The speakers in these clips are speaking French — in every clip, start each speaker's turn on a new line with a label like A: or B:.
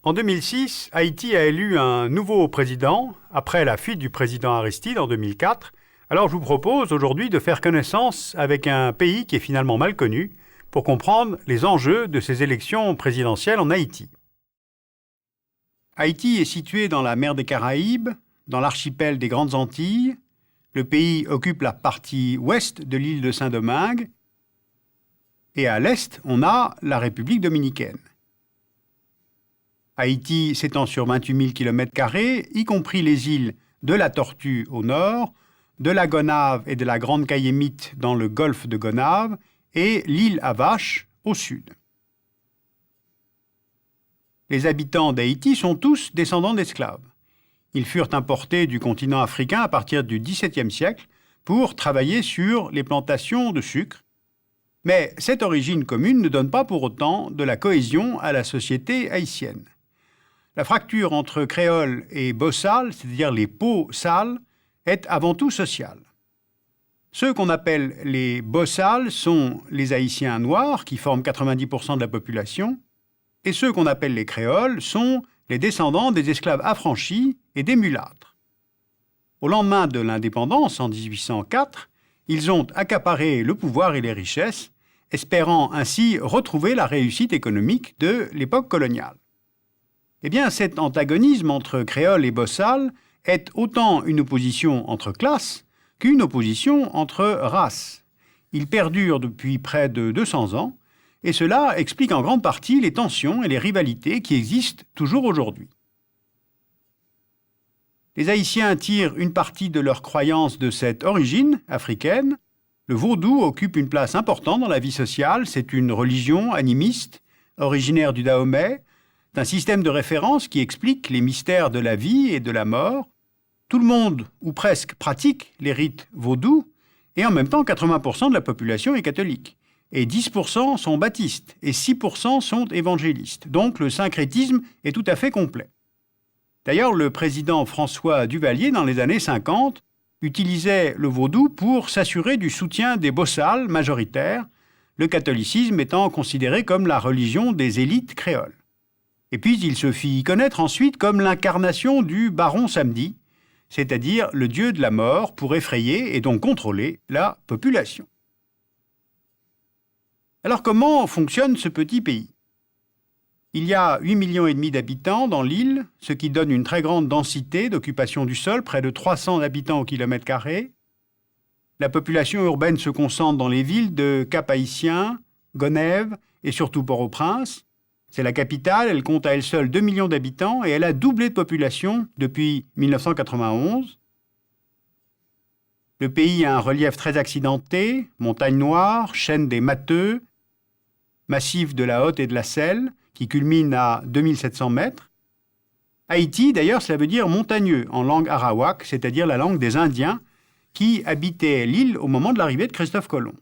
A: En 2006, Haïti a élu un nouveau président après la fuite du président Aristide en 2004. Alors je vous propose aujourd'hui de faire connaissance avec un pays qui est finalement mal connu pour comprendre les enjeux de ces élections présidentielles en Haïti. Haïti est situé dans la mer des Caraïbes, dans l'archipel des Grandes Antilles. Le pays occupe la partie ouest de l'île de Saint-Domingue. Et à l'est, on a la République dominicaine. Haïti s'étend sur 28 000 km², y compris les îles de la Tortue au nord, de la Gonâve et de la Grande Cayémite dans le golfe de Gonâve, et l'île à Vache au sud. Les habitants d'Haïti sont tous descendants d'esclaves. Ils furent importés du continent africain à partir du XVIIe siècle pour travailler sur les plantations de sucre. Mais cette origine commune ne donne pas pour autant de la cohésion à la société haïtienne. La fracture entre créole et bossal, c'est-à-dire les peaux sales, est avant tout sociale. Ceux qu'on appelle les bossals sont les Haïtiens noirs, qui forment 90% de la population, et ceux qu'on appelle les créoles sont les descendants des esclaves affranchis et des mulâtres. Au lendemain de l'indépendance, en 1804, ils ont accaparé le pouvoir et les richesses, espérant ainsi retrouver la réussite économique de l'époque coloniale. Eh bien, cet antagonisme entre créole et bossal est autant une opposition entre classes qu'une opposition entre races. Il perdure depuis près de 200 ans, et cela explique en grande partie les tensions et les rivalités qui existent toujours aujourd'hui. Les Haïtiens tirent une partie de leur croyance de cette origine africaine. Le vaudou occupe une place importante dans la vie sociale. C'est une religion animiste, originaire du Dahomey, d'un système de référence qui explique les mystères de la vie et de la mort. Tout le monde, ou presque, pratique les rites vaudous, et en même temps 80% de la population est catholique. Et 10% sont baptistes, et 6% sont évangélistes. Donc le syncrétisme est tout à fait complet. D'ailleurs, le président François Duvalier, dans les années 50, utilisait le vaudou pour s'assurer du soutien des bossals majoritaires, le catholicisme étant considéré comme la religion des élites créoles. Et puis il se fit connaître ensuite comme l'incarnation du baron samedi, c'est-à-dire le dieu de la mort pour effrayer et donc contrôler la population. Alors comment fonctionne ce petit pays ? Il y a 8,5 millions d'habitants dans l'île, ce qui donne une très grande densité d'occupation du sol, près de 300 habitants au kilomètre carré. La population urbaine se concentre dans les villes de Cap-Haïtien, Gonève et surtout Port-au-Prince. C'est la capitale, elle compte à elle seule 2 millions d'habitants et elle a doublé de population depuis 1991. Le pays a un relief très accidenté, montagnes noires, chaîne des Matteux, massif de la Hotte et de la Selle, qui culmine à 2700 mètres. Haïti, d'ailleurs, cela veut dire montagneux en langue arawak, c'est-à-dire la langue des Indiens, qui habitaient l'île au moment de l'arrivée de Christophe Colomb.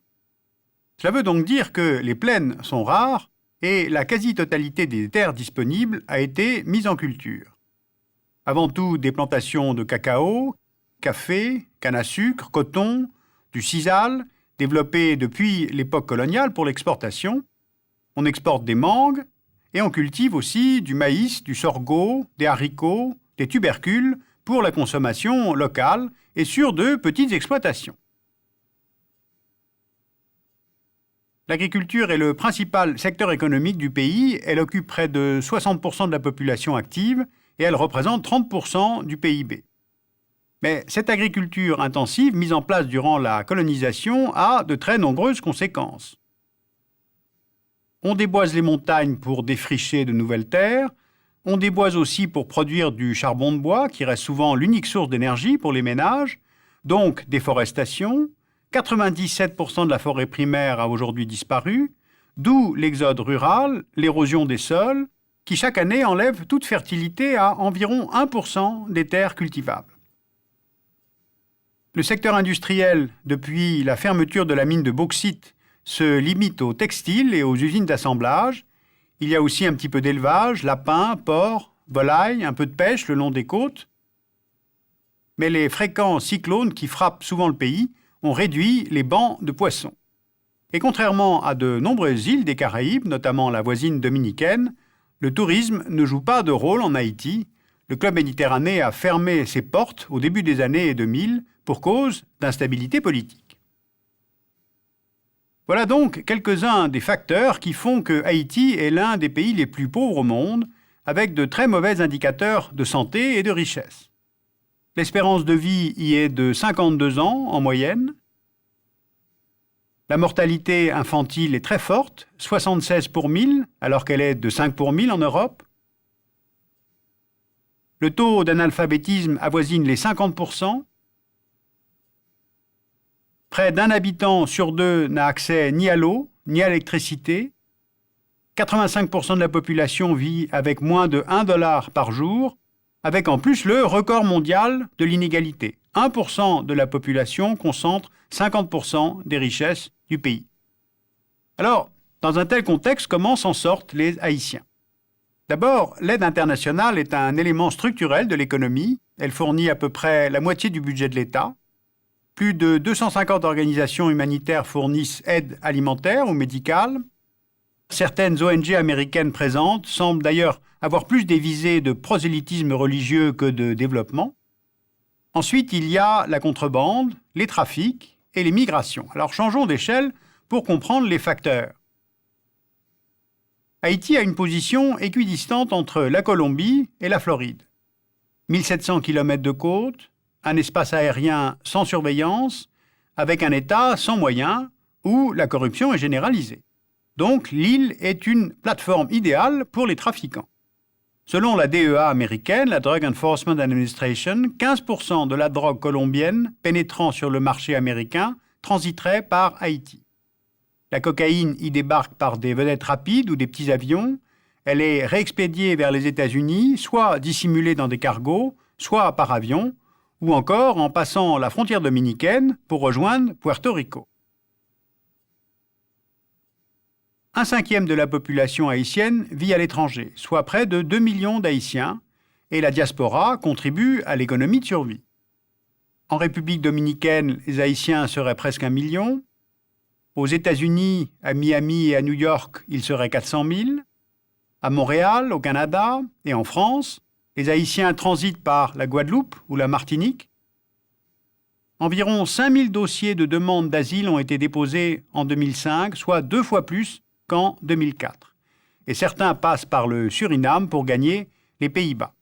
A: Cela veut donc dire que les plaines sont rares et la quasi-totalité des terres disponibles a été mise en culture. Avant tout, des plantations de cacao, café, canne à sucre, coton, du sisal, développées depuis l'époque coloniale pour l'exportation. On exporte des mangues et on cultive aussi du maïs, du sorgho, des haricots, des tubercules pour la consommation locale et sur de petites exploitations. L'agriculture est le principal secteur économique du pays. Elle occupe près de 60% de la population active et elle représente 30% du PIB. Mais cette agriculture intensive, mise en place durant la colonisation, a de très nombreuses conséquences. On déboise les montagnes pour défricher de nouvelles terres. On déboise aussi pour produire du charbon de bois, qui reste souvent l'unique source d'énergie pour les ménages. Donc, déforestation. 97% de la forêt primaire a aujourd'hui disparu, d'où l'exode rural, l'érosion des sols, qui chaque année enlève toute fertilité à environ 1% des terres cultivables. Le secteur industriel, depuis la fermeture de la mine de bauxite, se limite au textile et aux usines d'assemblage. Il y a aussi un petit peu d'élevage, lapins, porcs, volailles, un peu de pêche le long des côtes. Mais les fréquents cyclones qui frappent souvent le pays ont réduit les bancs de poissons. Et contrairement à de nombreuses îles des Caraïbes, notamment la voisine dominicaine, Le tourisme ne joue pas de rôle en Haïti. Le Club Méditerranée a fermé ses portes au début des années 2000 pour cause d'instabilité politique. Voilà donc quelques-uns des facteurs qui font que Haïti est l'un des pays les plus pauvres au monde, avec de très mauvais indicateurs de santé et de richesse. L'espérance de vie y est de 52 ans en moyenne. La mortalité infantile est très forte, 76 pour 1000, alors qu'elle est de 5 pour 1000 en Europe. Le taux d'analphabétisme avoisine les 50%. Près d'un habitant sur deux n'a accès ni à l'eau, ni à l'électricité. 85% de la population vit avec moins de $1 par jour, avec en plus le record mondial de l'inégalité. 1% de la population concentre 50% des richesses du pays. Alors, dans un tel contexte, comment s'en sortent les Haïtiens? D'abord, l'aide internationale est un élément structurel de l'économie. Elle fournit à peu près la moitié du budget de l'État. Plus de 250 organisations humanitaires fournissent aide alimentaire ou médicale. Certaines ONG américaines présentes semblent d'ailleurs avoir plus des visées de prosélytisme religieux que de développement. Ensuite, il y a la contrebande, les trafics et les migrations. Alors changeons d'échelle pour comprendre les facteurs. Haïti a une position équidistante entre la Colombie et la Floride. 1700 km de côte, un espace aérien sans surveillance, avec un État sans moyens, où la corruption est généralisée. Donc l'île est une plateforme idéale pour les trafiquants. Selon la DEA américaine, la Drug Enforcement Administration, 15% de la drogue colombienne pénétrant sur le marché américain transiterait par Haïti. La cocaïne y débarque par des vedettes rapides ou des petits avions. Elle est réexpédiée vers les États-Unis, soit dissimulée dans des cargos, soit par avion, ou encore en passant la frontière dominicaine pour rejoindre Puerto Rico. 1/5 de la population haïtienne vit à l'étranger, soit près de 2 millions d'Haïtiens, et la diaspora contribue à l'économie de survie. En République dominicaine, les Haïtiens seraient presque 1 million. Aux États-Unis, à Miami et à New York, ils seraient 400 000. À Montréal, au Canada et en France, les Haïtiens transitent par la Guadeloupe ou la Martinique. Environ 5000 dossiers de demande d'asile ont été déposés en 2005, soit 2 fois plus qu'en 2004. Et certains passent par le Suriname pour gagner les Pays-Bas.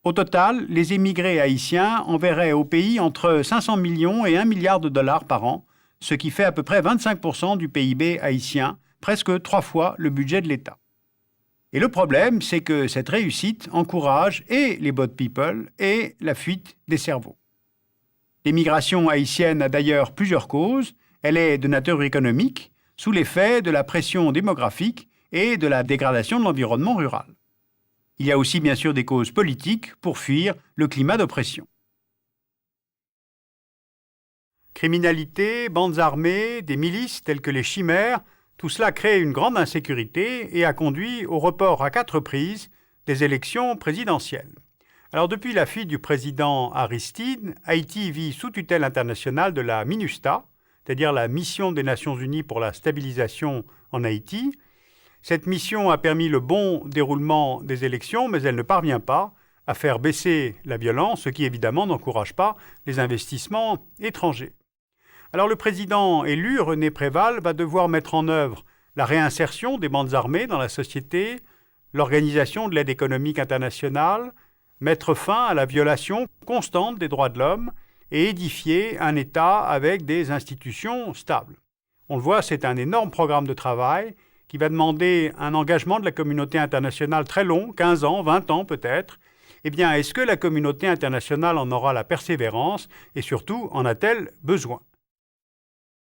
A: Au total, les émigrés haïtiens enverraient au pays entre 500 millions et $1 milliard par an, ce qui fait à peu près 25% du PIB haïtien, presque 3 fois le budget de l'État. Et le problème, c'est que cette réussite encourage et les bad people et la fuite des cerveaux. L'émigration haïtienne a d'ailleurs plusieurs causes. Elle est de nature économique, sous l'effet de la pression démographique et de la dégradation de l'environnement rural. Il y a aussi bien sûr des causes politiques pour fuir le climat d'oppression. Criminalité, bandes armées, des milices telles que les chimères, tout cela crée une grande insécurité et a conduit au report à 4 reprises des élections présidentielles. Alors depuis la fuite du président Aristide, Haïti vit sous tutelle internationale de la MINUSTAH, c'est-à-dire la Mission des Nations Unies pour la stabilisation en Haïti. Cette mission a permis le bon déroulement des élections, mais elle ne parvient pas à faire baisser la violence, ce qui évidemment n'encourage pas les investissements étrangers. Alors le président élu, René Préval, va devoir mettre en œuvre la réinsertion des bandes armées dans la société, l'organisation de l'aide économique internationale, mettre fin à la violation constante des droits de l'homme et édifier un État avec des institutions stables. On le voit, c'est un énorme programme de travail qui va demander un engagement de la communauté internationale très long, 15 ans, 20 ans peut-être. Eh bien, est-ce que la communauté internationale en aura la persévérance et surtout en a-t-elle besoin ?